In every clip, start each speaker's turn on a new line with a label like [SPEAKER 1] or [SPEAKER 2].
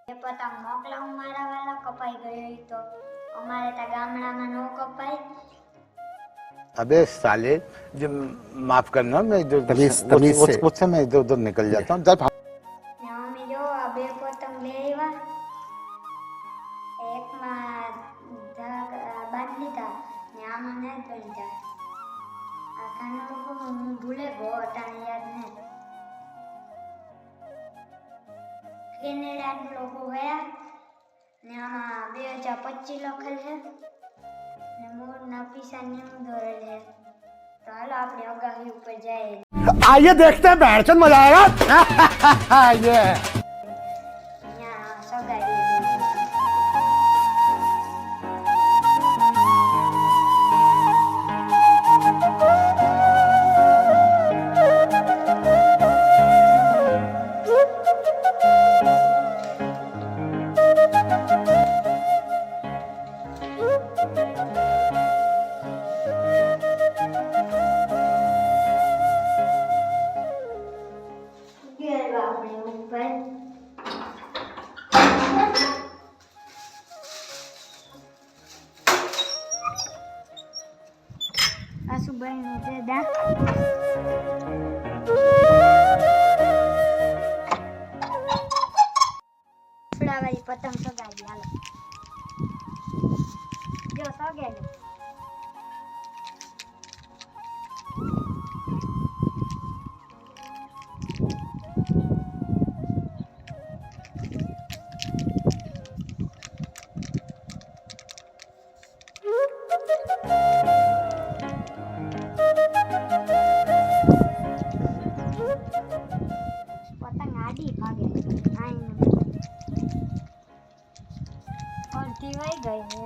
[SPEAKER 1] એ પતંગ મોકલાવું મારા વાલા, કપાઈ ગયો તો અમારે ત્યાં ગામડામાં નો કપાય।
[SPEAKER 2] अबे साले, जो माफ करना, मैं इधर से मैं इधर उधर निकल जाता हूँ।
[SPEAKER 1] ને અમે જો આ બે પતંગ લઈ આવ્યા, એકમાં ધાગ બાંધી લીધા ને આમાં નથી બાંધ્યા। આ ખાનો લોકો હું ભૂલે ગયો, અટાણે યાદ નથી। કેનેડા લોકો ગયા ને આમાં 2025 લખેલ છે ને મોરના પીસા નેવું દોરેલ છે। તો હાલો આપણે અગાહી ઉપર જઈએ।
[SPEAKER 3] आइए देखते हैं, बैठचंद मजा आएगा। ये
[SPEAKER 1] અહીંયા સગાઈ આપણે ઉપર આસુબાઈનું છે દા ફડાવાળી પતંગ સગાડી હાલો જો સગાડી પતંગ આડી ભાગે આઈને અડધી વહી ગઈ ને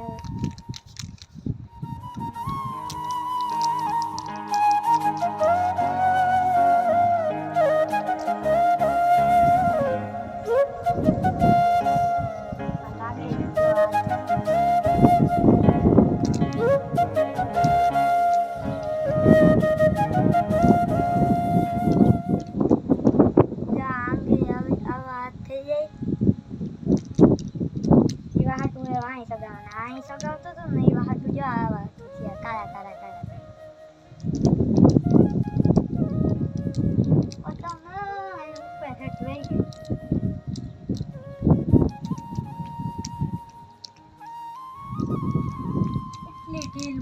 [SPEAKER 1] સગાવતો તો ને એવા હાટુ જો આવા કાળા કાળા કાળા પતંગ ઉપર હેઠ વહી ગઈ એટલી ઢીલ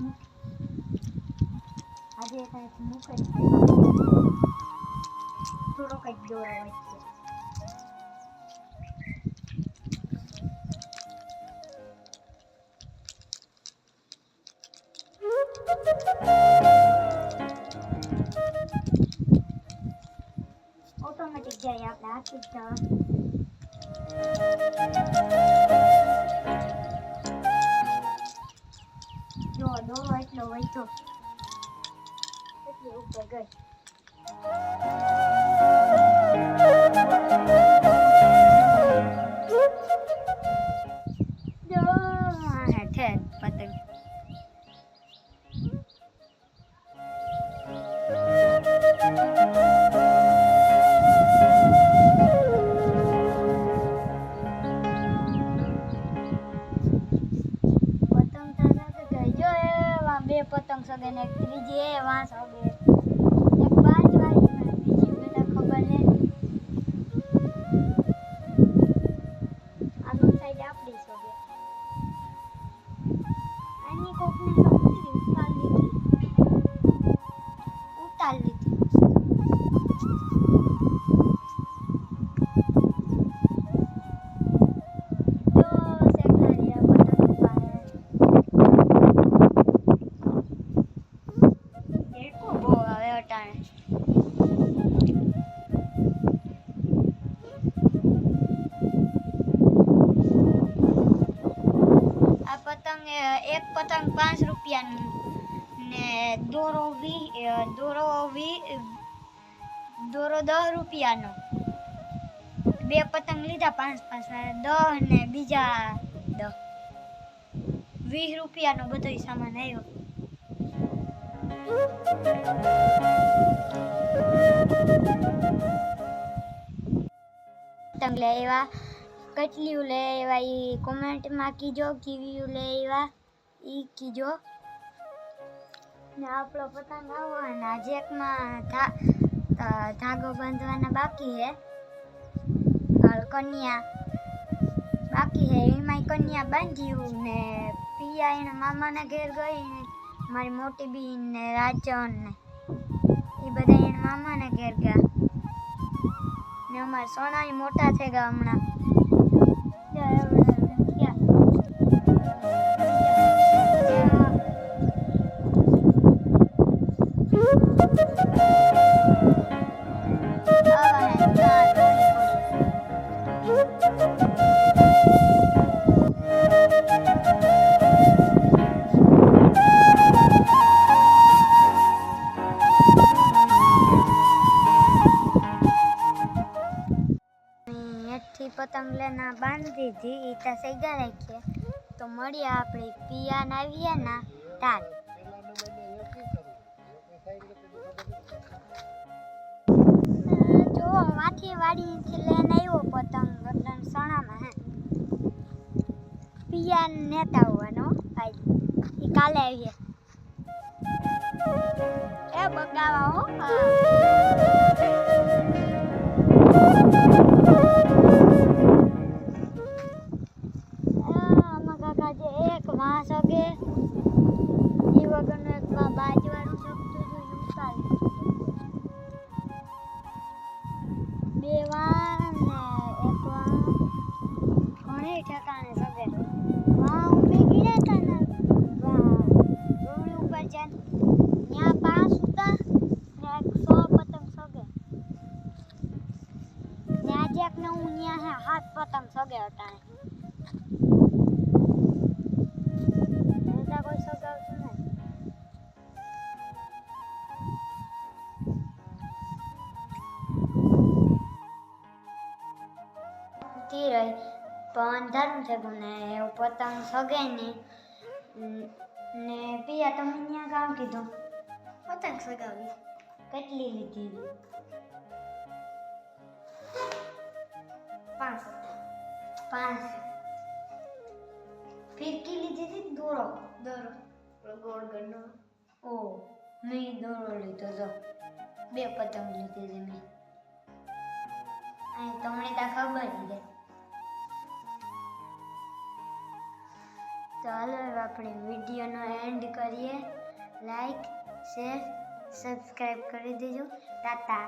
[SPEAKER 1] આજે કંઈક મૂકે થોડો કંઈક દોરો વચ્ચે ઓટોમેટિક જાય આપણે હાથી જ જો દોરો એટલો વચ્ચો એટલી ઉપર ગઈ જો હેઠે પતંગ બે પતંગ સગે ને ત્રીજી એ વાંસ હવે એક 5 વાળી ને બીજી મને ખબર ને આનો સાઈડ આપડી સગે આની કોકને સગતી ઉતાર લીધી એક પતંગ 5 રૂપિયાનું ને દોરો 10 રૂપિયાનો બે પતંગ લીધા 5 10 ને બીજા 10 20 રૂપિયાનો બધો સામાન આવ્યો પતંગ લેવા કેટલી લે આવ્યા એ કોમેન્ટમાં કીજો, કેવી લે આવ્યા એ કીજો. ને આપણો પતંગ આવો અને આજે એકમાં ધાગો બાંધવાના બાકી છે, કન્યા બાકી છે, એમાં કન્યા બાંધ્યું ને પિયા એના મામાના ઘેર ગઈ, મારી મોટી બેન ને રાજન ને એ બધા એના મામાના ઘેર ગયા ને અમારા સોના મોટા થઈ ગયા હમણાં. પતંગ લેના બાંધી દી ઈટા સૈગા રાખીએ તો મળીએ આપણે પિયાન આવીએ ના તાર. જો માથી વાડીથી લઈને આવ્યો પતંગ એટલે સણામાં હે પિયાન નેતા હોવાનો આજ એ કાલે આવીએ એ બગાવા હો. એક વાં સગે એ વગરનું એક બાજવાનું શકતું જોયું ચાલે બે વાં ને એક વાં ઘણી ઠેકાણે સગે વાં ઊભી ગીરે હતા ને ડોળી ઉપર જાય ત્યાં 5 હતા ને 100 પતંગ સગે ને આજે એક ને હું ત્યાં 7 પતંગ સગે હતા. રહી પણ અંધારું છે ને એવું પતંગ સગે નહીં ને પિયા તમે ત્યાં કામ કીધું પતંગ સગાવી કેટલી લીધી? 5 ફિરકી લીધી હતી દોરો ગોળ ગણનો. ઓ મેં દોરો લીધો તો 2 પતંગ લીધી હતી મેં. અહીં તમને તો ખબર છે. ચાલો આપણે વિડીયોનો એન્ડ કરીએ. લાઈક શેર સબસ્ક્રાઈબ કરી દેજો. ટાટા.